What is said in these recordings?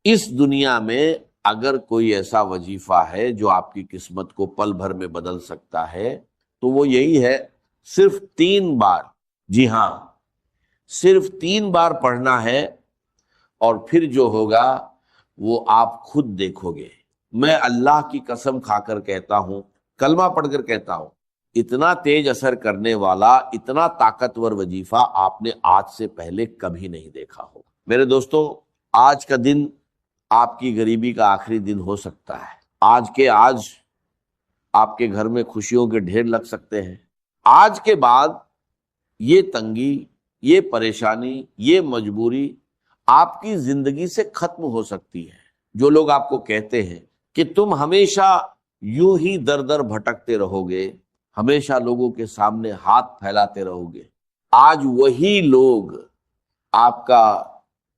اس دنیا میں اگر کوئی ایسا وظیفہ ہے جو آپ کی قسمت کو پل بھر میں بدل سکتا ہے تو وہ یہی ہے، صرف 3 بار، جی ہاں صرف 3 بار پڑھنا ہے، اور پھر جو ہوگا وہ آپ خود دیکھو گے۔ میں اللہ کی قسم کھا کر کہتا ہوں، کلمہ پڑھ کر کہتا ہوں، اتنا تیز اثر کرنے والا، اتنا طاقتور وظیفہ آپ نے آج سے پہلے کبھی نہیں دیکھا ہو۔ میرے دوستو، آج کا دن آپ کی غریبی کا آخری دن ہو سکتا ہے، آج کے آج آپ کے گھر میں خوشیوں کے ڈھیر لگ سکتے ہیں، آج کے بعد یہ تنگی، یہ پریشانی، یہ مجبوری آپ کی زندگی سے ختم ہو سکتی ہے۔ جو لوگ آپ کو کہتے ہیں کہ تم ہمیشہ یوں ہی در در بھٹکتے رہو گے، ہمیشہ لوگوں کے سامنے ہاتھ پھیلاتے رہو گے، آج وہی لوگ آپ کا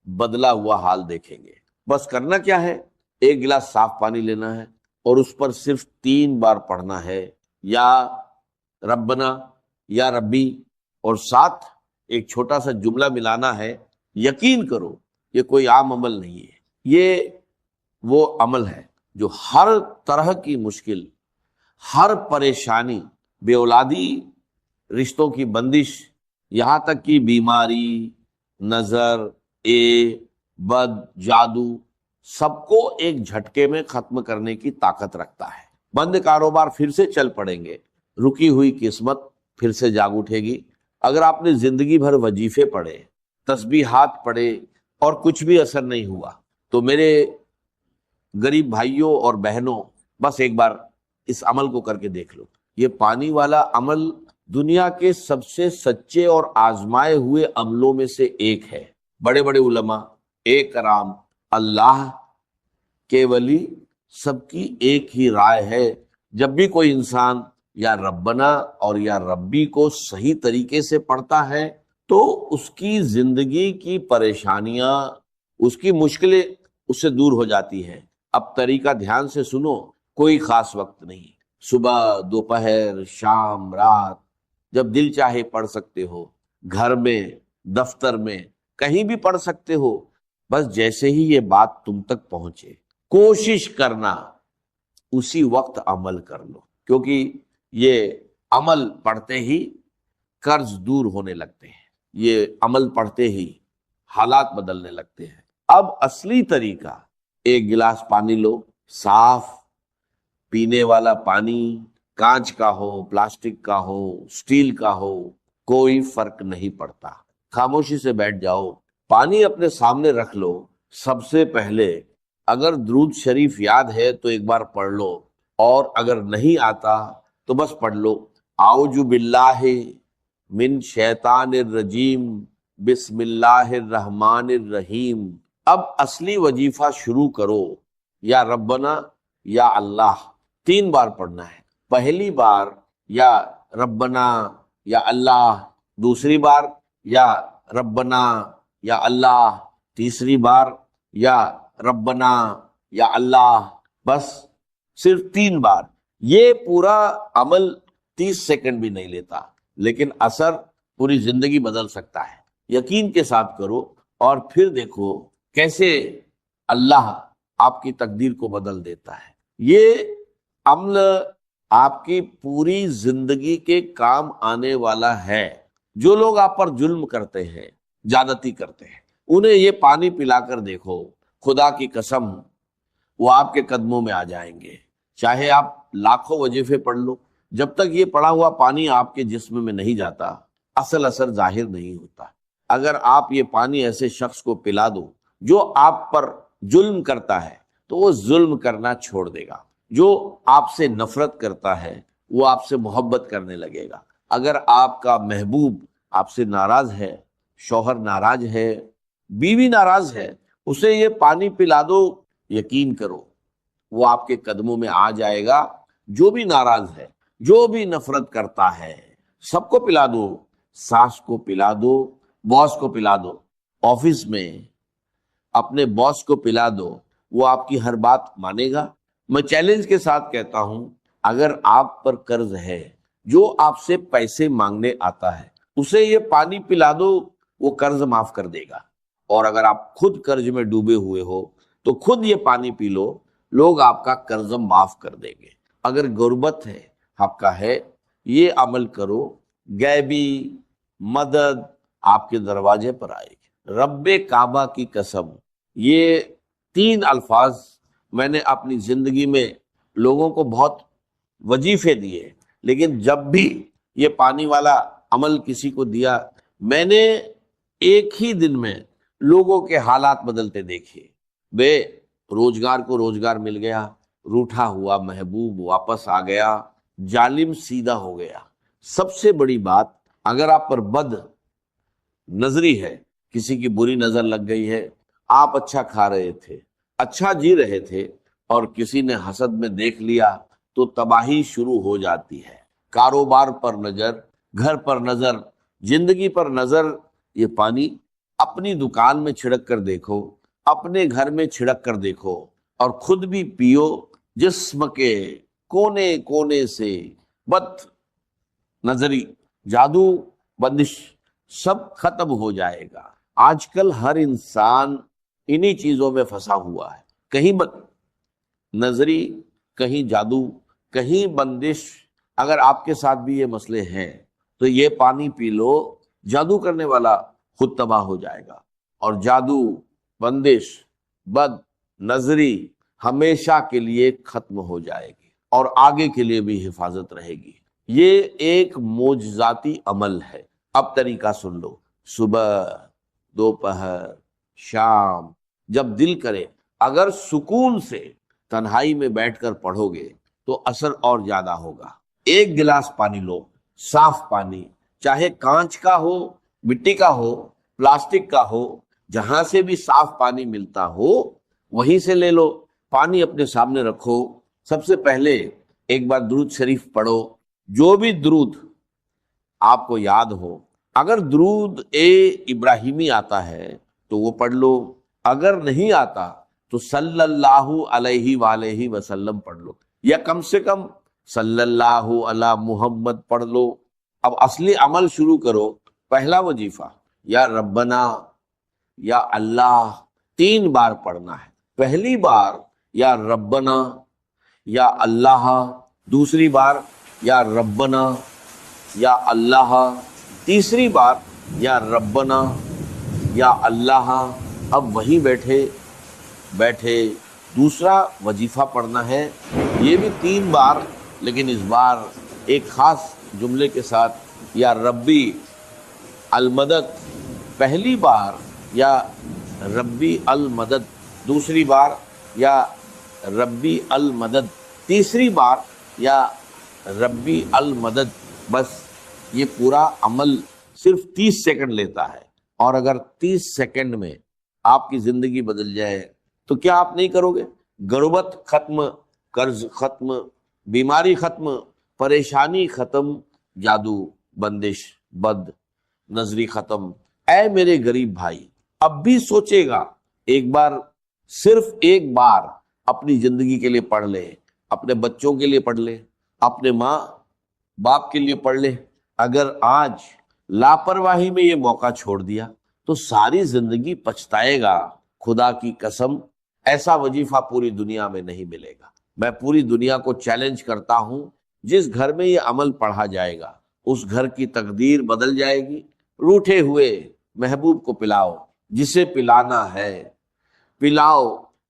بدلا ہوا حال دیکھیں گے۔ بس کرنا کیا ہے، 1 گلاس صاف پانی لینا ہے اور اس پر صرف 3 بار پڑھنا ہے، یا ربنا، یا ربی، اور ساتھ ایک چھوٹا سا جملہ ملانا ہے۔ یقین کرو یہ کوئی عام عمل نہیں ہے، یہ وہ عمل ہے جو ہر طرح کی مشکل، ہر پریشانی، بے اولادی، رشتوں کی بندش، یہاں تک کہ بیماری، نظر، بد، جادو، سب کو ایک جھٹکے میں ختم کرنے کی طاقت رکھتا ہے۔ بند کاروبار پھر سے چل پڑیں گے، رکی ہوئی قسمت پھر سے جاگ اٹھے گی۔ اگر آپ نے زندگی بھر وظیفے پڑھے، تسبیحات پڑھے اور کچھ بھی اثر نہیں ہوا، تو میرے غریب بھائیوں اور بہنوں، بس ایک بار اس عمل کو کر کے دیکھ لو۔ یہ پانی والا عمل دنیا کے سب سے سچے اور آزمائے ہوئے عملوں میں سے ایک ہے۔ بڑے بڑے علماء، کرام، اللہ کے ولی، سب کی ایک ہی رائے ہے، جب بھی کوئی انسان یا ربنا اور یا ربی کو صحیح طریقے سے پڑھتا ہے تو اس کی زندگی کی پریشانیاں، اس کی مشکلیں اس سے دور ہو جاتی ہیں۔ اب طریقہ دھیان سے سنو، کوئی خاص وقت نہیں، صبح، دوپہر، شام، رات، جب دل چاہے پڑھ سکتے ہو، گھر میں، دفتر میں، کہیں بھی پڑھ سکتے ہو، بس جیسے ہی یہ بات تم تک پہنچے کوشش کرنا اسی وقت عمل کر لو، کیونکہ یہ عمل پڑھتے ہی قرض دور ہونے لگتے ہیں، یہ عمل پڑھتے ہی حالات بدلنے لگتے ہیں۔ اب اصلی طریقہ، 1 گلاس پانی لو، صاف پینے والا پانی، کانچ کا ہو، پلاسٹک کا ہو، سٹیل کا ہو، کوئی فرق نہیں پڑتا۔ خاموشی سے بیٹھ جاؤ، پانی اپنے سامنے رکھ لو۔ سب سے پہلے اگر درود شریف یاد ہے تو ایک بار پڑھ لو، اور اگر نہیں آتا تو بس پڑھ لو، اعوذ باللہ من شیطان الرجیم، بسم اللہ الرحمن الرحیم۔ اب اصلی وظیفہ شروع کرو، یا ربنا یا اللہ 3 بار پڑھنا ہے۔ پہلی بار یا ربنا یا اللہ، دوسری بار یا ربنا یا اللہ، تیسری بار یا ربنا یا اللہ، بس صرف 3 بار۔ یہ پورا عمل 30 سیکنڈ بھی نہیں لیتا، لیکن اثر پوری زندگی بدل سکتا ہے۔ یقین کے ساتھ کرو اور پھر دیکھو کیسے اللہ آپ کی تقدیر کو بدل دیتا ہے۔ یہ عمل آپ کی پوری زندگی کے کام آنے والا ہے۔ جو لوگ آپ پر ظلم کرتے ہیں، زیادتی کرتے ہیں، انہیں یہ پانی پلا کر دیکھو، خدا کی قسم وہ آپ کے قدموں میں آ جائیں گے۔ چاہے آپ لاکھوں وظیفے پڑھ لو، جب تک یہ پڑا ہوا پانی آپ کے جسم میں نہیں جاتا، اصل اثر ظاہر نہیں ہوتا۔ اگر آپ یہ پانی ایسے شخص کو پلا دو جو آپ پر ظلم کرتا ہے تو وہ ظلم کرنا چھوڑ دے گا۔ جو آپ سے نفرت کرتا ہے وہ آپ سے محبت کرنے لگے گا۔ اگر آپ کا محبوب آپ سے ناراض ہے، شوہر ناراض ہے، بیوی ناراض ہے، اسے یہ پانی پلا دو، یقین کرو وہ آپ کے قدموں میں آ جائے گا۔ جو بھی ناراض ہے، جو بھی نفرت کرتا ہے، سب کو پلا دو، ساس کو پلا دو، باس کو پلا دو، آفس میں اپنے باس کو پلا دو، وہ آپ کی ہر بات مانے گا۔ میں چیلنج کے ساتھ کہتا ہوں، اگر آپ پر قرض ہے، جو آپ سے پیسے مانگنے آتا ہے، اسے یہ پانی پلا دو، وہ قرض معاف کر دے گا۔ اور اگر آپ خود قرض میں ڈوبے ہوئے ہو تو خود یہ پانی پی لو، لوگ آپ کا قرض معاف کر دیں گے۔ اگر غربت ہے آپ کا ہے، یہ عمل کرو، غیبی مدد آپ کے دروازے پر آئے گی۔ رب کعبہ کی قسم، یہ 3 الفاظ میں نے اپنی زندگی میں لوگوں کو بہت وظیفے دیے، لیکن جب بھی یہ پانی والا عمل کسی کو دیا، میں نے ایک ہی دن میں لوگوں کے حالات بدلتے دیکھے۔ بے روزگار کو روزگار مل گیا، روٹھا ہوا محبوب واپس آ گیا، ظالم سیدھا ہو گیا۔ سب سے بڑی بات، اگر آپ پر بد نظری ہے، کسی کی بری نظر لگ گئی ہے، آپ اچھا کھا رہے تھے، اچھا جی رہے تھے، اور کسی نے حسد میں دیکھ لیا تو تباہی شروع ہو جاتی ہے۔ کاروبار پر نظر، گھر پر نظر، زندگی پر نظر۔ یہ پانی اپنی دکان میں چھڑک کر دیکھو، اپنے گھر میں چھڑک کر دیکھو، اور خود بھی پیو، جسم کے کونے کونے سے بد نظری، جادو، بندش سب ختم ہو جائے گا۔ آج کل ہر انسان انہی چیزوں میں پھنسا ہوا ہے، کہیں بد نظری، کہیں جادو، کہیں بندش۔ اگر آپ کے ساتھ بھی یہ مسئلے ہیں تو یہ پانی پی لو، جادو کرنے والا خود تباہ ہو جائے گا، اور جادو، بندش، بد نظری ہمیشہ کے لیے ختم ہو جائے گی، اور آگے کے لیے بھی حفاظت رہے گی۔ یہ ایک معجزاتی عمل ہے۔ اب طریقہ سن لو، صبح، دوپہر، شام، جب دل کرے، اگر سکون سے تنہائی میں بیٹھ کر پڑھو گے تو اثر اور زیادہ ہوگا۔ 1 گلاس پانی لو، صاف پانی، چاہے کانچ کا ہو، مٹی کا ہو، پلاسٹک کا ہو، جہاں سے بھی صاف پانی ملتا ہو وہیں سے لے لو۔ پانی اپنے سامنے رکھو، سب سے پہلے ایک بار درود شریف پڑھو، جو بھی درود آپ کو یاد ہو۔ اگر درود ابراہیمی آتا ہے تو وہ پڑھ لو، اگر نہیں آتا تو صلی اللہ علیہ وآلہ وسلم پڑھ لو، یا کم سے کم صلی اللہ علی محمد پڑھ لو۔ اب اصلی عمل شروع کرو۔ پہلا وظیفہ یا ربنا، یا اللہ 3 بار پڑھنا ہے۔ پہلی بار یا ربنا یا اللہ، دوسری بار یا ربنا یا اللہ، تیسری بار یا ربنا یا اللہ۔ اب وہیں بیٹھے دوسرا وظیفہ پڑھنا ہے، یہ بھی 3 بار، لیکن اس بار ایک خاص جملے کے ساتھ، یا ربی المدد۔ پہلی بار یا ربی المدد، دوسری بار یا ربی المدد، تیسری بار یا ربی المدد۔ بس یہ پورا عمل صرف 30 سیکنڈ لیتا ہے، اور اگر 30 سیکنڈ میں آپ کی زندگی بدل جائے تو کیا آپ نہیں کرو گے؟ غربت ختم، قرض ختم، بیماری ختم، پریشانی ختم، جادو، بندش، بد نظری ختم۔ اے میرے غریب بھائی، اب بھی سوچے گا، ایک بار، صرف ایک بار اپنی زندگی کے لیے پڑھ لے، اپنے بچوں کے لیے پڑھ لے، اپنے ماں باپ کے لیے پڑھ لے۔ اگر آج لاپرواہی میں یہ موقع چھوڑ دیا تو ساری زندگی پچھتائے گا۔ خدا کی قسم، ایسا وظیفہ پوری دنیا میں نہیں ملے گا۔ میں پوری دنیا کو چیلنج کرتا ہوں، جس گھر میں یہ عمل پڑھا جائے گا اس گھر کی تقدیر بدل جائے گی۔ روٹھے ہوئے محبوب کو پلاؤ، جسے پلانا ہے پلاؤ،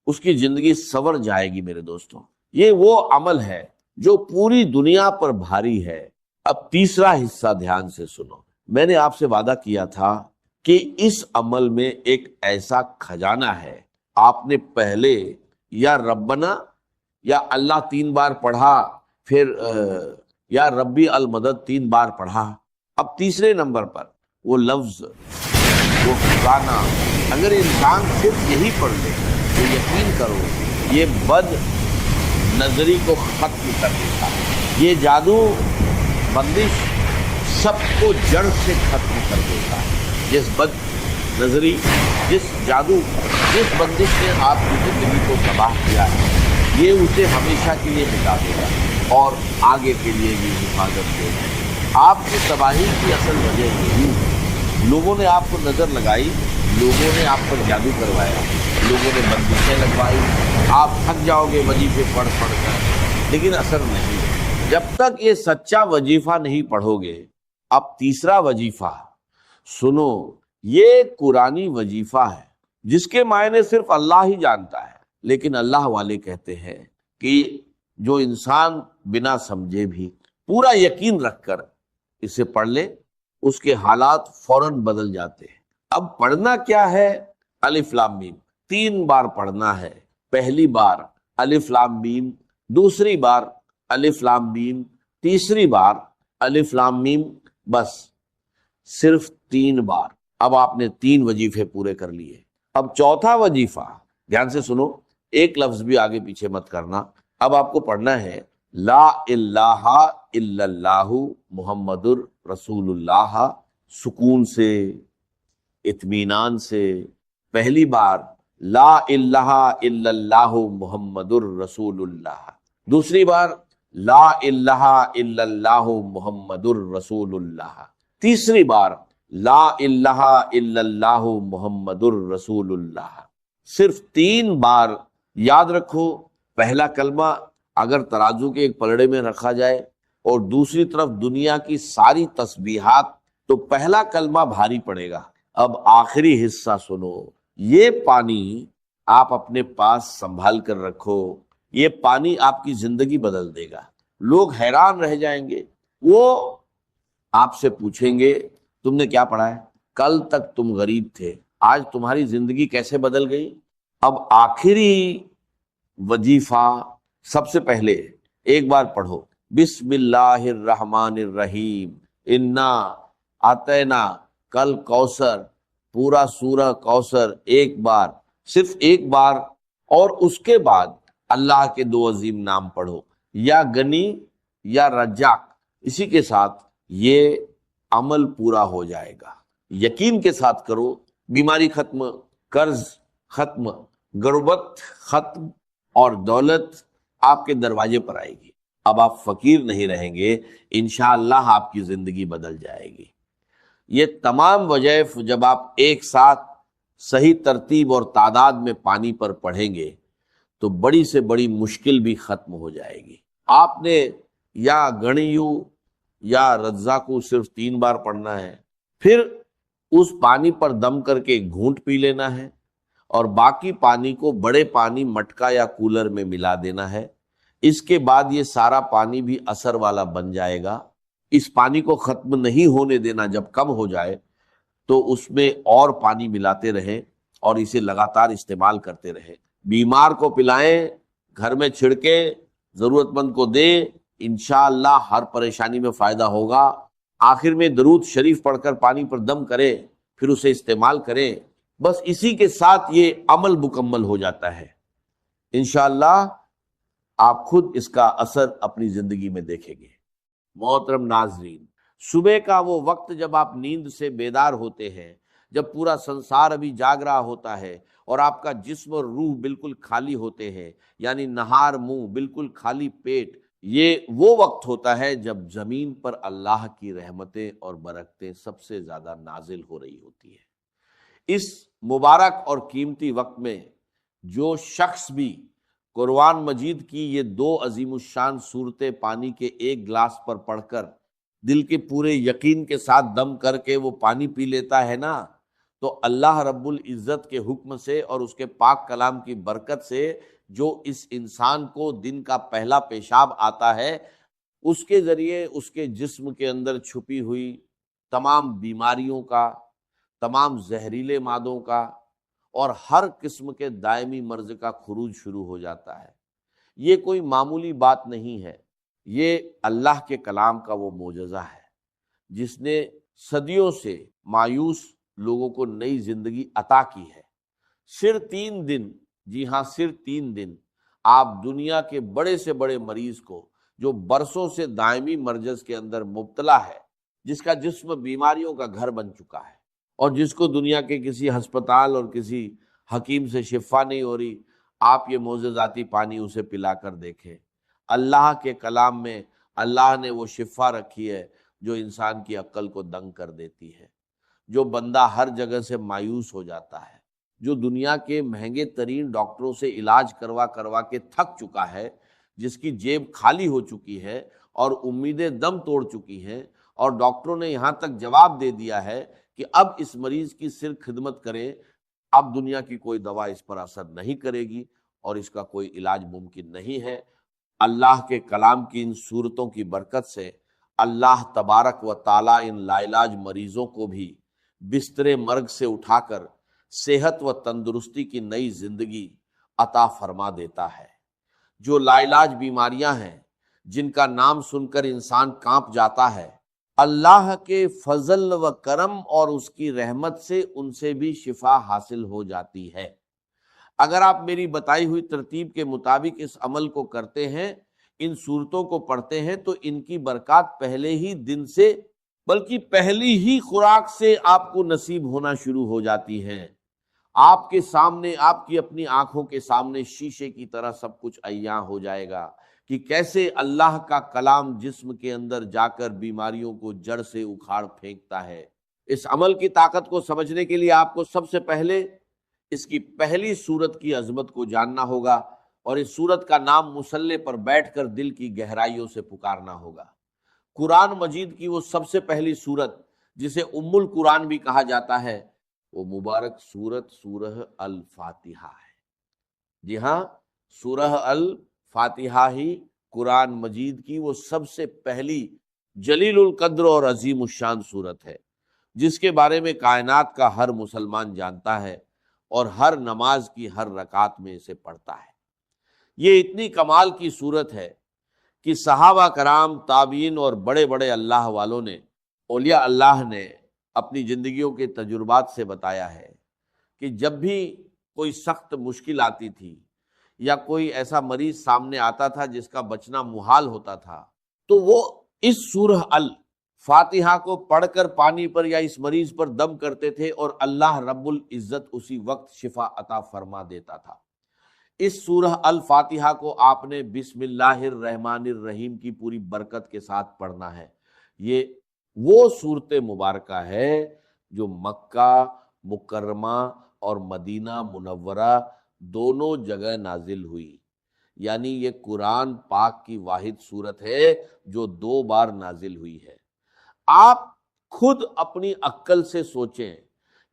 اس کی زندگی سنور جائے گی۔ میرے دوستوں، یہ وہ عمل ہے جو پوری دنیا پر بھاری ہے۔ اب تیسرا حصہ دھیان سے سنو۔ میں نے آپ سے وعدہ کیا تھا کہ اس عمل میں ایک ایسا خزانہ ہے۔ آپ نے پہلے یا ربنا یا اللہ 3 بار پڑھا، پھر یا ربی المدد 3 بار پڑھا، اب تیسرے نمبر پر وہ لفظ، وہ خزانہ، اگر انسان صرف یہی پڑھ لے تو یقین کرو یہ بد نظری کو ختم کر دیتا ہے۔ یہ جادو، بندش سب کو جڑ سے ختم کر دیتا ہے۔ جس بد نظری، جس جادو، جس بندش نے آپ کی زندگی کو تباہ کیا ہے، یہ اسے ہمیشہ کے لیے مٹا دے گا اور آگے کے لیے بھی حفاظت دے گا۔ آپ کی تباہی کی اصل وجہ یہی ہے، لوگوں نے آپ کو نظر لگائی، لوگوں نے آپ پر جادو کروایا، لوگوں نے بندشیں لگوائی، آپ تھک جاؤ گے وظیفے پڑھ پڑھ کر، لیکن اثر نہیں۔ جب تک یہ سچا وظیفہ نہیں پڑھو گے۔ اب تیسرا وظیفہ سنو، یہ قرآنی وظیفہ ہے جس کے معنی صرف اللہ ہی جانتا ہے، لیکن اللہ والے کہتے ہیں کہ جو انسان بنا سمجھے بھی پورا یقین رکھ کر اسے پڑھ لے، اس کے حالات فوراً بدل جاتے ہیں۔ اب پڑھنا کیا ہے؟ الف لام میم 3 بار پڑھنا ہے۔ پہلی بار الف لام میم، دوسری بار الف لام میم، تیسری بار الف لام میم، بس صرف 3 بار۔ اب آپ نے 3 وظیفے پورے کر لیے۔ اب چوتھا وظیفہ، دھیان سے سنو، ایک لفظ بھی آگے پیچھے مت کرنا۔ اب آپ کو پڑھنا ہے لا الہ الا اللہ محمد الرسول اللہ، سکون سے، اطمینان سے۔ پہلی بار لا الہ الا اللہ محمد الرسول اللہ، دوسری بار لا الہ الا اللہ محمد الرسول اللہ، تیسری بار لا الہ الا اللہ محمد الرسول اللہ۔ صرف 3 بار یاد رکھو۔ پہلا کلمہ اگر ترازو کے ایک پلڑے میں رکھا جائے اور دوسری طرف دنیا کی ساری تسبیحات، تو پہلا کلمہ بھاری پڑے گا۔ اب آخری حصہ سنو، یہ پانی آپ اپنے پاس سنبھال کر رکھو، یہ پانی آپ کی زندگی بدل دے گا۔ لوگ حیران رہ جائیں گے، وہ آپ سے پوچھیں گے تم نے کیا پڑھا ہے؟ کل تک تم غریب تھے، آج تمہاری زندگی کیسے بدل گئی؟ اب آخری وظیفہ، سب سے پہلے ایک بار پڑھو بسم اللہ الرحمن الرحیم، انا اعطینا کل کوثر، پورا سورہ کوثر ایک بار، صرف ایک بار، اور اس کے بعد اللہ کے 2 عظیم نام پڑھو، یا غنی یا رزاق۔ اسی کے ساتھ یہ عمل پورا ہو جائے گا۔ یقین کے ساتھ کرو، بیماری ختم، قرض ختم، غربت ختم، اور دولت آپ کے دروازے پر آئے گی۔ اب آپ فقیر نہیں رہیں گے، انشاءاللہ آپ کی زندگی بدل جائے گی۔ یہ تمام وظائف جب آپ ایک ساتھ صحیح ترتیب اور تعداد میں پانی پر پڑھیں گے تو بڑی سے بڑی مشکل بھی ختم ہو جائے گی۔ آپ نے یا گنیو یا رزاقو صرف 3 بار پڑھنا ہے، پھر اس پانی پر دم کر کے ایک گھونٹ پی لینا ہے، اور باقی پانی کو بڑے پانی مٹکا یا کولر میں ملا دینا ہے۔ اس کے بعد یہ سارا پانی بھی اثر والا بن جائے گا۔ اس پانی کو ختم نہیں ہونے دینا، جب کم ہو جائے تو اس میں اور پانی ملاتے رہیں اور اسے لگاتار استعمال کرتے رہیں۔ بیمار کو پلائیں، گھر میں چھڑکیں، ضرورت مند کو دیں، انشاءاللہ ہر پریشانی میں فائدہ ہوگا۔ آخر میں درود شریف پڑھ کر پانی پر دم کریں، پھر اسے استعمال کریں، بس اسی کے ساتھ یہ عمل مکمل ہو جاتا ہے۔ انشاءاللہ آپ خود اس کا اثر اپنی زندگی میں دیکھیں گے۔ محترم ناظرین، صبح کا وہ وقت جب آپ نیند سے بیدار ہوتے ہیں، جب پورا سنسار ابھی جاگ رہا ہوتا ہے اور آپ کا جسم اور روح بالکل خالی ہوتے ہیں، یعنی نہار منہ، بالکل خالی پیٹ، یہ وہ وقت ہوتا ہے جب زمین پر اللہ کی رحمتیں اور برکتیں سب سے زیادہ نازل ہو رہی ہوتی ہیں۔ اس مبارک اور قیمتی وقت میں جو شخص بھی قرآن مجید کی یہ 2 عظیم الشان صورتیں پانی کے ایک گلاس پر پڑھ کر دل کے پورے یقین کے ساتھ دم کر کے وہ پانی پی لیتا ہے نا، تو اللہ رب العزت کے حکم سے اور اس کے پاک کلام کی برکت سے جو اس انسان کو دن کا پہلا پیشاب آتا ہے، اس کے ذریعے اس کے جسم کے اندر چھپی ہوئی تمام بیماریوں کا، تمام زہریلے مادوں کا اور ہر قسم کے دائمی مرض کا خروج شروع ہو جاتا ہے۔ یہ کوئی معمولی بات نہیں ہے، یہ اللہ کے کلام کا وہ معجزہ ہے جس نے صدیوں سے مایوس لوگوں کو نئی زندگی عطا کی ہے۔ صرف 3 دن، جی ہاں صرف 3 دن، آپ دنیا کے بڑے سے بڑے مریض کو جو برسوں سے دائمی مرض کے اندر مبتلا ہے، جس کا جسم بیماریوں کا گھر بن چکا ہے اور جس کو دنیا کے کسی ہسپتال اور کسی حکیم سے شفا نہیں ہو رہی، آپ یہ معجزاتی پانی اسے پلا کر دیکھیں۔ اللہ کے کلام میں اللہ نے وہ شفا رکھی ہے جو انسان کی عقل کو دنگ کر دیتی ہے۔ جو بندہ ہر جگہ سے مایوس ہو جاتا ہے، جو دنیا کے مہنگے ترین ڈاکٹروں سے علاج کروا کروا کے تھک چکا ہے، جس کی جیب خالی ہو چکی ہے اور امیدیں دم توڑ چکی ہیں، اور ڈاکٹروں نے یہاں تک جواب دے دیا ہے کہ اب اس مریض کی صرف خدمت کریں، اب دنیا کی کوئی دوا اس پر اثر نہیں کرے گی اور اس کا کوئی علاج ممکن نہیں ہے۔ اللہ کے کلام کی ان صورتوں کی برکت سے اللہ تبارک و تعالیٰ ان لا علاج مریضوں کو بھی بستر مرگ سے اٹھا کر صحت و تندرستی کی نئی زندگی عطا فرما دیتا ہے۔ جو لا علاج بیماریاں ہیں جن کا نام سن کر انسان کانپ جاتا ہے، اللہ کے فضل و کرم اور اس کی رحمت سے ان سے بھی شفا حاصل ہو جاتی ہے۔ اگر آپ میری بتائی ہوئی ترتیب کے مطابق اس عمل کو کرتے ہیں، ان صورتوں کو پڑھتے ہیں، تو ان کی برکات پہلے ہی دن سے بلکہ پہلی ہی خوراک سے آپ کو نصیب ہونا شروع ہو جاتی ہیں۔ آپ کے سامنے، آپ کی اپنی آنکھوں کے سامنے شیشے کی طرح سب کچھ عیاں ہو جائے گا کہ کیسے اللہ کا کلام جسم کے اندر جا کر بیماریوں کو جڑ سے اکھاڑ پھینکتا ہے۔ اس عمل کی طاقت کو سمجھنے کے لیے آپ کو سب سے پہلے اس کی پہلی صورت کی عظمت کو جاننا ہوگا، اور اس صورت کا نام مصلے پر بیٹھ کر دل کی گہرائیوں سے پکارنا ہوگا۔ قرآن مجید کی وہ سب سے پہلی صورت جسے ام القرآن بھی کہا جاتا ہے، وہ مبارک صورت سورہ الفاتحہ ہے۔ جی ہاں، سورہ الفاتحہ ہی قرآن مجید کی وہ سب سے پہلی جلیل القدر اور عظیم الشان صورت ہے، جس کے بارے میں کائنات کا ہر مسلمان جانتا ہے اور ہر نماز کی ہر رکعت میں اسے پڑھتا ہے۔ یہ اتنی کمال کی صورت ہے کہ صحابہ کرام، تابعین اور بڑے بڑے اللہ والوں نے، اولیاء اللہ نے اپنی زندگیوں کے تجربات سے بتایا ہے کہ جب بھی کوئی سخت مشکل آتی تھی یا کوئی ایسا مریض سامنے آتا تھا جس کا بچنا محال ہوتا تھا، تو وہ اس سورہ الفاتحہ کو پڑھ کر پانی پر یا اس مریض پر دم کرتے تھے اور اللہ رب العزت اسی وقت شفا عطا فرما دیتا تھا۔ اس سورہ الفاتحہ کو آپ نے بسم اللہ الرحمن الرحیم کی پوری برکت کے ساتھ پڑھنا ہے۔ یہ وہ صورت مبارکہ ہے جو مکہ مکرمہ اور مدینہ منورہ دونوں جگہ نازل ہوئی، یعنی یہ قرآن پاک کی واحد صورت ہے جو 2 بار نازل ہوئی ہے۔ آپ خود اپنی عقل سے سوچیں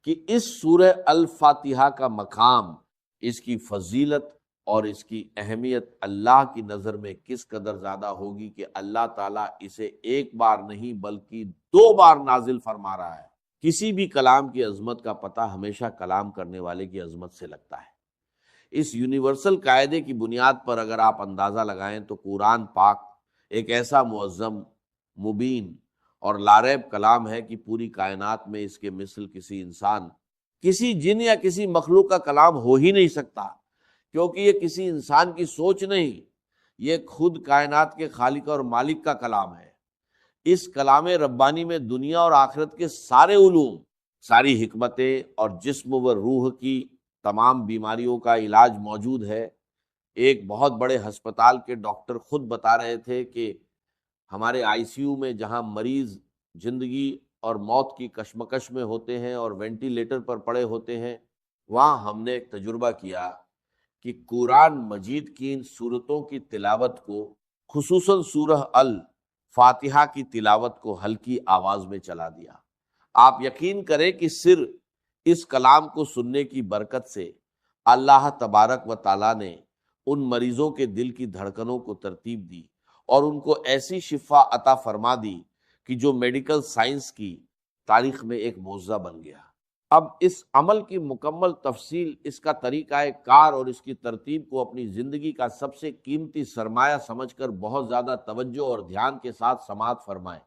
کہ اس سورہ الفاتحہ کا مقام، اس کی فضیلت اور اس کی اہمیت اللہ کی نظر میں کس قدر زیادہ ہوگی کہ اللہ تعالیٰ اسے 1 بار نہیں بلکہ 2 بار نازل فرما رہا ہے۔ کسی بھی کلام کی عظمت کا پتہ ہمیشہ کلام کرنے والے کی عظمت سے لگتا ہے۔ اس یونیورسل قاعدے کی بنیاد پر اگر آپ اندازہ لگائیں تو قرآن پاک ایک ایسا معظم، مبین اور لاریب کلام ہے کہ پوری کائنات میں اس کے مثل کسی انسان، کسی جن یا کسی مخلوق کا کلام ہو ہی نہیں سکتا، کیونکہ یہ کسی انسان کی سوچ نہیں، یہ خود کائنات کے خالق اور مالک کا کلام ہے۔ اس کلام ربانی میں دنیا اور آخرت کے سارے علوم، ساری حکمتیں اور جسم و روح کی تمام بیماریوں کا علاج موجود ہے۔ ایک بہت بڑے ہسپتال کے ڈاکٹر خود بتا رہے تھے کہ ہمارے آئی سی یو میں جہاں مریض زندگی اور موت کی کشمکش میں ہوتے ہیں اور وینٹیلیٹر پر پڑے ہوتے ہیں، وہاں ہم نے ایک تجربہ کیا کہ قرآن مجید کی ان صورتوں کی تلاوت کو، خصوصاً سورہ الفاتحہ کی تلاوت کو ہلکی آواز میں چلا دیا۔ آپ یقین کریں کہ صرف اس کلام کو سننے کی برکت سے اللہ تبارک و تعالیٰ نے ان مریضوں کے دل کی دھڑکنوں کو ترتیب دی اور ان کو ایسی شفا عطا فرما دی کہ جو میڈیکل سائنس کی تاریخ میں ایک معجزہ بن گیا۔ اب اس عمل کی مکمل تفصیل، اس کا طریقہ کار اور اس کی ترتیب کو اپنی زندگی کا سب سے قیمتی سرمایہ سمجھ کر بہت زیادہ توجہ اور دھیان کے ساتھ سماعت فرمائیں۔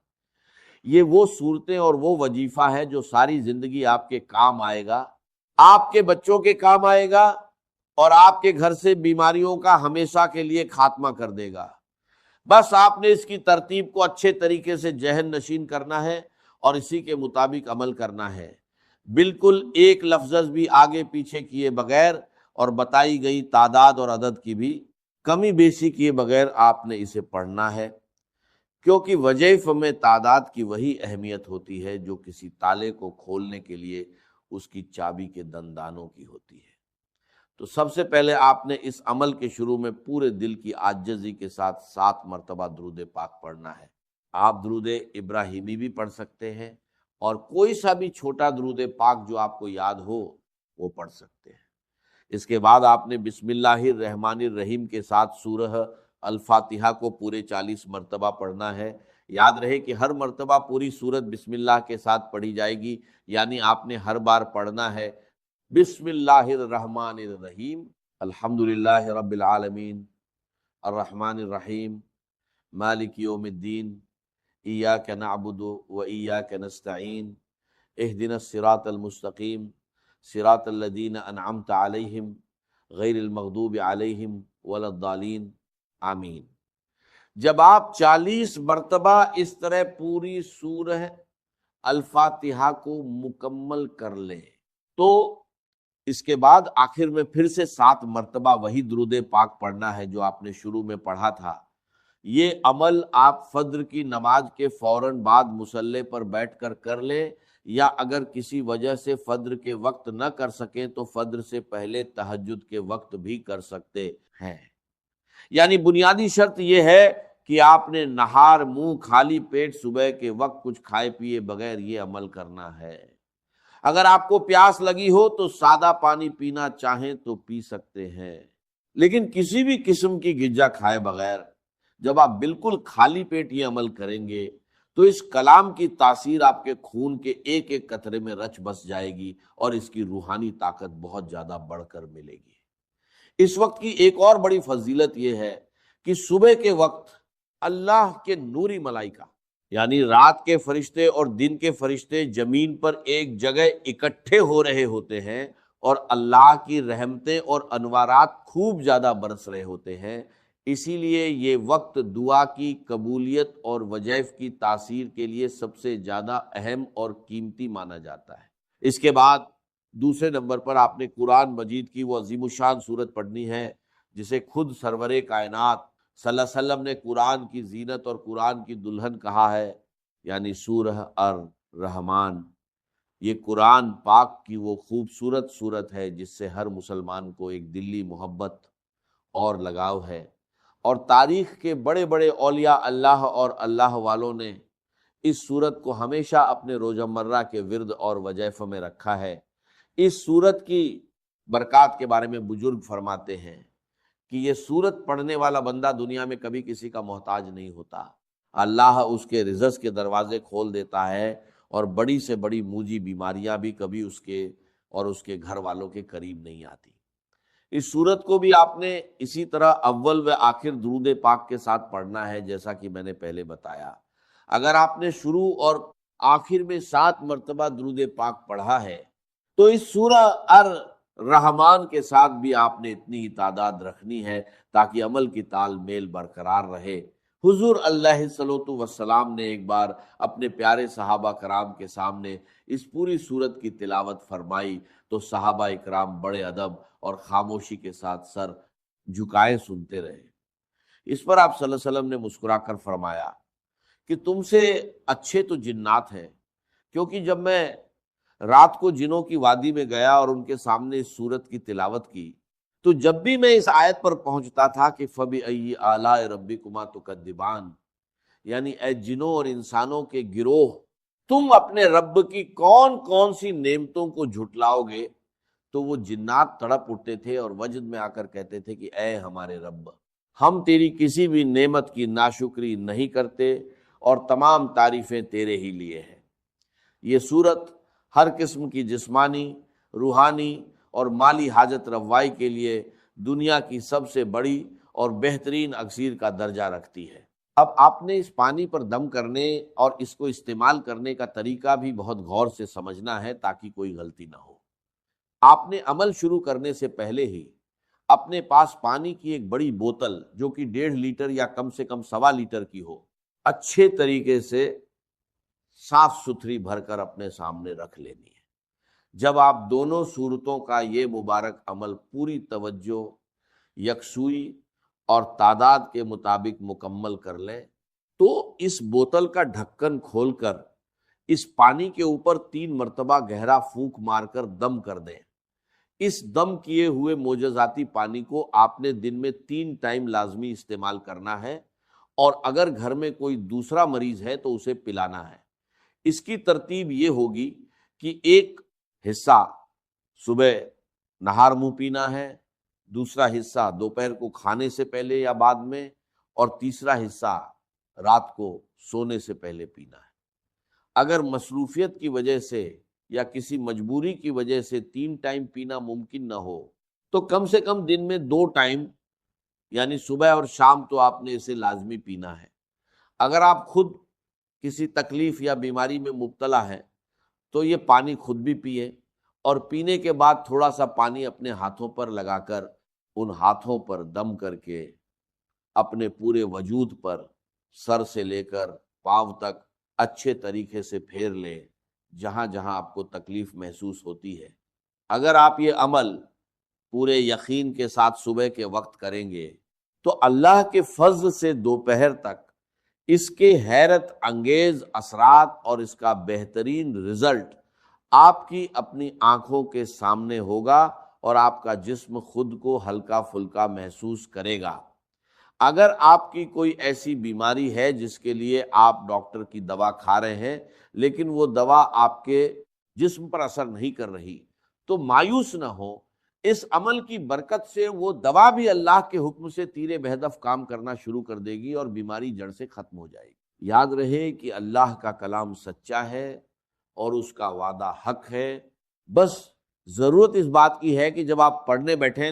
یہ وہ صورتیں اور وہ وظیفہ ہے جو ساری زندگی آپ کے کام آئے گا، آپ کے بچوں کے کام آئے گا اور آپ کے گھر سے بیماریوں کا ہمیشہ کے لیے خاتمہ کر دے گا۔ بس آپ نے اس کی ترتیب کو اچھے طریقے سے ذہن نشین کرنا ہے اور اسی کے مطابق عمل کرنا ہے، بالکل ایک لفظ بھی آگے پیچھے کیے بغیر اور بتائی گئی تعداد اور عدد کی بھی کمی بیشی کیے بغیر آپ نے اسے پڑھنا ہے، کیونکہ وظائف میں تعداد کی وہی اہمیت ہوتی ہے جو کسی تالے کو کھولنے کے لیے اس کی چابی کے دندانوں کی ہوتی ہے۔ تو سب سے پہلے آپ نے اس عمل کے شروع میں پورے دل کی عاجزی کے ساتھ 7 مرتبہ درود پاک پڑھنا ہے۔ آپ درود ابراہیمی بھی پڑھ سکتے ہیں اور کوئی سا بھی چھوٹا درود پاک جو آپ کو یاد ہو وہ پڑھ سکتے ہیں۔ اس کے بعد آپ نے بسم اللہ الرحمن الرحیم کے ساتھ سورہ الفاتحہ کو پورے 40 مرتبہ پڑھنا ہے۔ یاد رہے کہ ہر مرتبہ پوری سورت بسم اللہ کے ساتھ پڑھی جائے گی، یعنی آپ نے ہر بار پڑھنا ہے بسم اللہ الرحمن الرحیم، الحمدللہ رب العالمین، الرحمن الرحیم، مالک یوم الدین، ایاک نعبد و ایاک نستعین، اہدنا الصراط المستقیم، صراط الذین انعمت علیہم غیر المغضوب علیہم ولا الضالین، آمین۔ جب آپ 40 مرتبہ اس طرح پوری سورہ الفاتحہ کو مکمل کر لیں تو اس کے بعد آخر میں پھر سے 7 مرتبہ وہی درود پاک پڑھنا ہے جو آپ نے شروع میں پڑھا تھا۔ یہ عمل آپ فجر کی نماز کے فوراً بعد مصلی پر بیٹھ کر کر لیں، یا اگر کسی وجہ سے فجر کے وقت نہ کر سکیں تو فجر سے پہلے تہجد کے وقت بھی کر سکتے ہیں۔ یعنی بنیادی شرط یہ ہے کہ آپ نے نہار منہ خالی پیٹ صبح کے وقت کچھ کھائے پیے بغیر یہ عمل کرنا ہے۔ اگر آپ کو پیاس لگی ہو تو سادہ پانی پینا چاہیں تو پی سکتے ہیں، لیکن کسی بھی قسم کی غذا کھائے بغیر جب آپ بالکل خالی پیٹ یہ عمل کریں گے تو اس کلام کی تاثیر آپ کے خون کے ایک ایک قطرے میں رچ بس جائے گی اور اس کی روحانی طاقت بہت زیادہ بڑھ کر ملے گی۔ اس وقت کی ایک اور بڑی فضیلت یہ ہے کہ صبح کے وقت اللہ کے نوری ملائکہ یعنی رات کے فرشتے اور دن کے فرشتے زمین پر ایک جگہ اکٹھے ہو رہے ہوتے ہیں اور اللہ کی رحمتیں اور انوارات خوب زیادہ برس رہے ہوتے ہیں۔ اسی لیے یہ وقت دعا کی قبولیت اور وظائف کی تاثیر کے لیے سب سے زیادہ اہم اور قیمتی مانا جاتا ہے۔ اس کے بعد دوسرے نمبر پر آپ نے قرآن مجید کی وہ عظیم الشان سورت پڑھنی ہے جسے خود سرور کائنات صلی اللہ علیہ وسلم نے قرآن کی زینت اور قرآن کی دلہن کہا ہے، یعنی سورہ الرحمن۔ یہ قرآن پاک کی وہ خوبصورت سورت ہے جس سے ہر مسلمان کو ایک دلی محبت اور لگاؤ ہے، اور تاریخ کے بڑے بڑے اولیاء اللہ اور اللہ والوں نے اس سورت کو ہمیشہ اپنے روزمرہ کے ورد اور وظائف میں رکھا ہے۔ اس سورت کی برکات کے بارے میں بزرگ فرماتے ہیں کہ یہ سورت پڑھنے والا بندہ دنیا میں کبھی کسی کا محتاج نہیں ہوتا، اللہ اس کے رزق کے دروازے کھول دیتا ہے اور بڑی سے بڑی موجی بیماریاں بھی کبھی اس کے اور اس کے گھر والوں کے قریب نہیں آتی۔ اس سورت کو بھی آپ نے اسی طرح اول و آخر درود پاک کے ساتھ پڑھنا ہے جیسا کہ میں نے پہلے بتایا۔ اگر آپ نے شروع اور آخر میں 7 مرتبہ درود پاک پڑھا ہے تو اس سورہ الرحمن کے ساتھ بھی آپ نے اتنی ہی تعداد رکھنی ہے تاکہ عمل کی تال میل برقرار رہے۔ حضور علیہ الصلوۃ والسلام نے ایک بار اپنے پیارے صحابہ کرام کے سامنے اس پوری سورت کی تلاوت فرمائی تو صحابہ اکرام بڑے ادب اور خاموشی کے ساتھ سر جھکائے سنتے رہے۔ اس پر آپ صلی اللہ علیہ وسلم نے مسکرا کر فرمایا کہ تم سے اچھے تو جنات ہیں، کیونکہ جب میں رات کو جنوں کی وادی میں گیا اور ان کے سامنے اس سورت کی تلاوت کی تو جب بھی میں اس آیت پر پہنچتا تھا کہ فَبِأَيِّ آلَاءِ رَبِّكُمَا تُكَذِّبَانِ، یعنی اے جنوں اور انسانوں کے گروہ، تم اپنے رب کی کون کون سی نعمتوں کو جھٹلاؤ گے، تو وہ جنات تڑپ اٹھتے تھے اور وجد میں آ کر کہتے تھے کہ اے ہمارے رب، ہم تیری کسی بھی نعمت کی ناشکری نہیں کرتے اور تمام تعریفیں تیرے ہی لیے ہیں۔ یہ سورت ہر قسم کی جسمانی، روحانی اور مالی حاجت روائی کے لیے دنیا کی سب سے بڑی اور بہترین اکسیر کا درجہ رکھتی ہے۔ اب آپ نے اس پانی پر دم کرنے اور اس کو استعمال کرنے کا طریقہ بھی بہت غور سے سمجھنا ہے تاکہ کوئی غلطی نہ ہو۔ آپ نے عمل شروع کرنے سے پہلے ہی اپنے پاس پانی کی ایک بڑی بوتل جو کہ 1.5 لیٹر یا کم سے کم 1.25 لیٹر کی ہو، اچھے طریقے سے صاف ستھری بھر کر اپنے سامنے رکھ لینی ہے۔ جب آپ دونوں صورتوں کا یہ مبارک عمل پوری توجہ، یکسوئی اور تعداد کے مطابق مکمل کر لیں تو اس بوتل کا ڈھکن کھول کر اس پانی کے اوپر 3 مرتبہ گہرا پھونک مار کر دم کر دیں۔ اس دم کیے ہوئے معجزاتی پانی کو آپ نے دن میں 3 ٹائم لازمی استعمال کرنا ہے، اور اگر گھر میں کوئی دوسرا مریض ہے تو اسے پلانا ہے۔ اس کی ترتیب یہ ہوگی کہ ایک حصہ صبح نہار منہ پینا ہے، دوسرا حصہ دوپہر کو کھانے سے پہلے یا بعد میں، اور تیسرا حصہ رات کو سونے سے پہلے پینا ہے۔ اگر مصروفیت کی وجہ سے یا کسی مجبوری کی وجہ سے 3 ٹائم پینا ممکن نہ ہو تو کم سے کم دن میں 2 ٹائم یعنی صبح اور شام تو آپ نے اسے لازمی پینا ہے۔ اگر آپ خود کسی تکلیف یا بیماری میں مبتلا ہیں تو یہ پانی خود بھی پیے، اور پینے کے بعد تھوڑا سا پانی اپنے ہاتھوں پر لگا کر ان ہاتھوں پر دم کر کے اپنے پورے وجود پر سر سے لے کر پاؤں تک اچھے طریقے سے پھیر لیں جہاں جہاں آپ کو تکلیف محسوس ہوتی ہے۔ اگر آپ یہ عمل پورے یقین کے ساتھ صبح کے وقت کریں گے تو اللہ کے فضل سے دوپہر تک اس کے حیرت انگیز اثرات اور اس کا بہترین رزلٹ آپ کی اپنی آنکھوں کے سامنے ہوگا، اور آپ کا جسم خود کو ہلکا پھلکا محسوس کرے گا۔ اگر آپ کی کوئی ایسی بیماری ہے جس کے لیے آپ ڈاکٹر کی دوا کھا رہے ہیں لیکن وہ دوا آپ کے جسم پر اثر نہیں کر رہی، تو مایوس نہ ہو، اس عمل کی برکت سے وہ دوا بھی اللہ کے حکم سے تیر بہدف کام کرنا شروع کر دے گی اور بیماری جڑ سے ختم ہو جائے گی۔ یاد رہے کہ اللہ کا کلام سچا ہے اور اس کا وعدہ حق ہے، بس ضرورت اس بات کی ہے کہ جب آپ پڑھنے بیٹھیں